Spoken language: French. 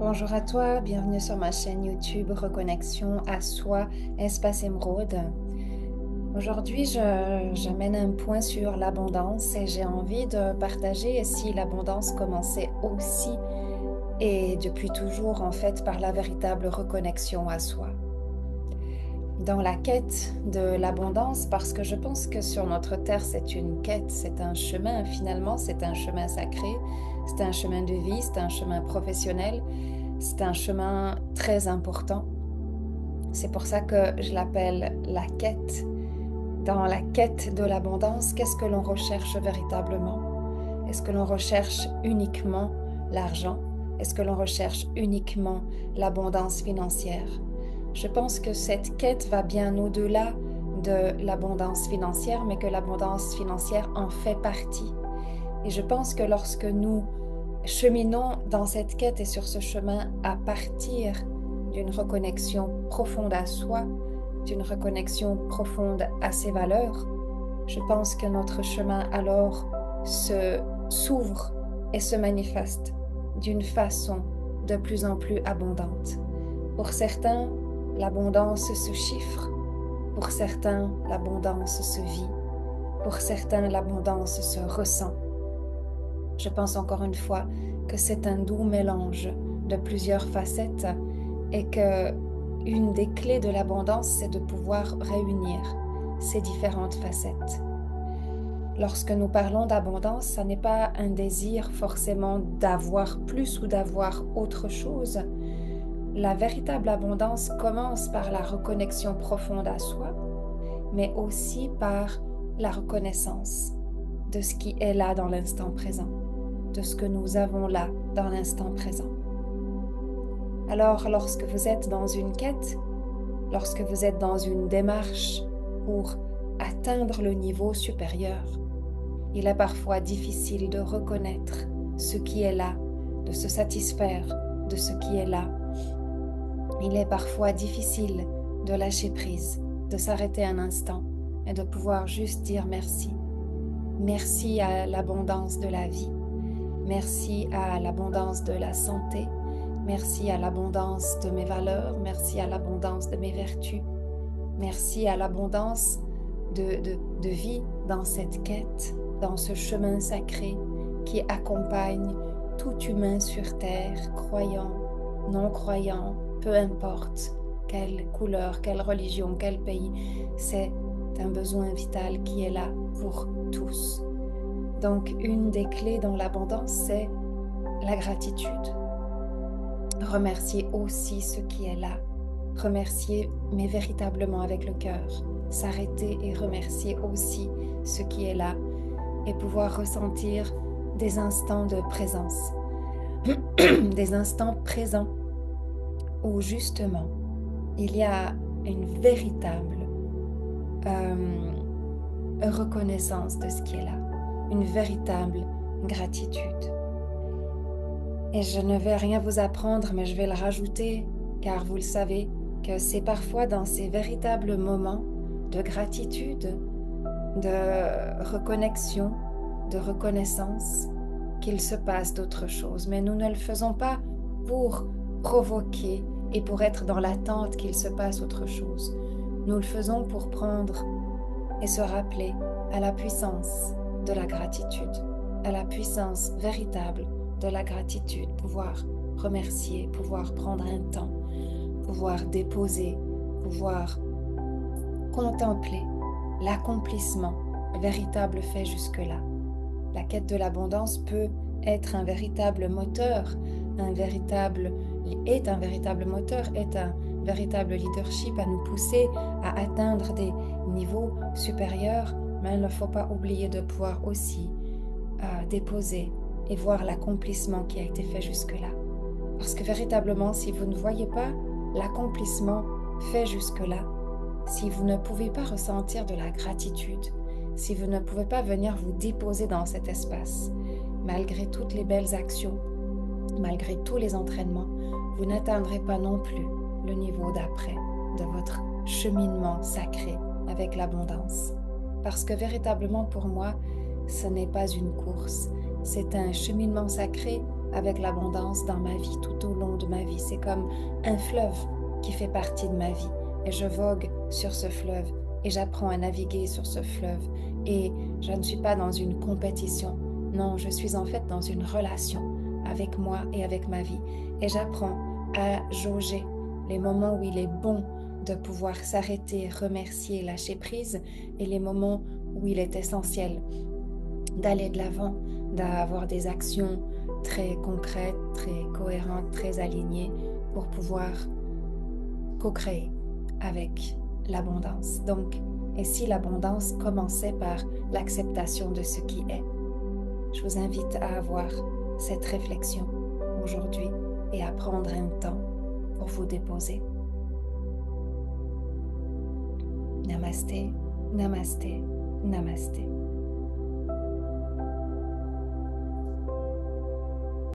Bonjour à toi, bienvenue sur ma chaîne YouTube Reconnexion à soi, Espace Émeraude. Aujourd'hui, j'amène un point sur l'abondance et j'ai envie de partager si l'abondance commençait aussi et depuis toujours en fait par la véritable reconnexion à soi. Dans la quête de l'abondance, parce que je pense que sur notre terre c'est une quête, c'est un chemin finalement, c'est un chemin sacré, c'est un chemin de vie, c'est un chemin professionnel. C'est un chemin très important. C'est pour ça que je l'appelle la quête. Dans la quête de l'abondance, qu'est-ce que l'on recherche véritablement? Est-ce que l'on recherche uniquement l'argent? Est-ce que l'on recherche uniquement l'abondance financière? Je pense que cette quête va bien au-delà de l'abondance financière, mais que l'abondance financière en fait partie. Et je pense que lorsque nous cheminons dans cette quête et sur ce chemin à partir d'une reconnexion profonde à soi, d'une reconnexion profonde à ses valeurs, je pense que notre chemin alors s'ouvre et se manifeste d'une façon de plus en plus abondante. Pour certains, l'abondance se chiffre. Pour certains, l'abondance se vit. Pour certains, l'abondance se ressent. Je pense encore une fois que c'est un doux mélange de plusieurs facettes et que une des clés de l'abondance, c'est de pouvoir réunir ces différentes facettes. Lorsque nous parlons d'abondance, ça n'est pas un désir forcément d'avoir plus ou d'avoir autre chose. La véritable abondance commence par la reconnexion profonde à soi, mais aussi par la reconnaissance de ce qui est là dans l'instant présent, de ce que nous avons là dans l'instant présent. Alors, lorsque vous êtes dans une quête, lorsque vous êtes dans une démarche pour atteindre le niveau supérieur, il est parfois difficile de reconnaître ce qui est là, de se satisfaire de ce qui est là. Il est parfois difficile de lâcher prise, de s'arrêter un instant et de pouvoir juste dire merci. Merci à l'abondance de la vie. Merci à l'abondance de la santé. Merci à l'abondance de mes valeurs. Merci à l'abondance de mes vertus. Merci à l'abondance de vie dans cette quête, dans ce chemin sacré qui accompagne tout humain sur terre, croyant, non-croyant, peu importe quelle couleur, quelle religion, quel pays. C'est un besoin vital qui est là pour tous. Donc, une des clés dans l'abondance, c'est la gratitude. Remercier aussi ce qui est là. Remercier, mais véritablement avec le cœur. S'arrêter et remercier aussi ce qui est là. Et pouvoir ressentir des instants de présence. Des instants présents où justement, il y a une véritable reconnaissance de ce qui est là. Une véritable gratitude. Et je ne vais rien vous apprendre, mais je vais le rajouter, car vous le savez, que c'est parfois dans ces véritables moments de gratitude, de reconnexion, de reconnaissance, qu'il se passe d'autres choses. Mais nous ne le faisons pas pour provoquer et pour être dans l'attente qu'il se passe autre chose. Nous le faisons pour prendre et se rappeler à la puissance de la gratitude, à la puissance véritable de la gratitude, pouvoir remercier, pouvoir prendre un temps, pouvoir déposer, pouvoir contempler l'accomplissement véritable fait jusque-là. La quête de l'abondance peut être un véritable moteur, est un véritable moteur, est un véritable leadership à nous pousser à atteindre des niveaux supérieurs, mais il ne faut pas oublier de pouvoir aussi déposer et voir l'accomplissement qui a été fait jusque-là. Parce que véritablement, si vous ne voyez pas l'accomplissement fait jusque-là, si vous ne pouvez pas ressentir de la gratitude, si vous ne pouvez pas venir vous déposer dans cet espace, malgré toutes les belles actions, malgré tous les entraînements, vous n'atteindrez pas non plus le niveau d'après de votre cheminement sacré avec l'abondance. Parce que véritablement pour moi, ce n'est pas une course, c'est un cheminement sacré avec l'abondance dans ma vie, tout au long de ma vie. C'est comme un fleuve qui fait partie de ma vie. Et je vogue sur ce fleuve et j'apprends à naviguer sur ce fleuve. Et je ne suis pas dans une compétition. Non, je suis en fait dans une relation avec moi et avec ma vie. Et j'apprends à jauger les moments où il est bon de pouvoir s'arrêter, remercier, lâcher prise, et les moments où il est essentiel d'aller de l'avant, d'avoir des actions très concrètes, très cohérentes, très alignées pour pouvoir co-créer avec l'abondance. Donc, et si l'abondance commençait par l'acceptation de ce qui est? Je vous invite à avoir cette réflexion aujourd'hui et à prendre un temps pour vous déposer. Namasté, namasté, namasté.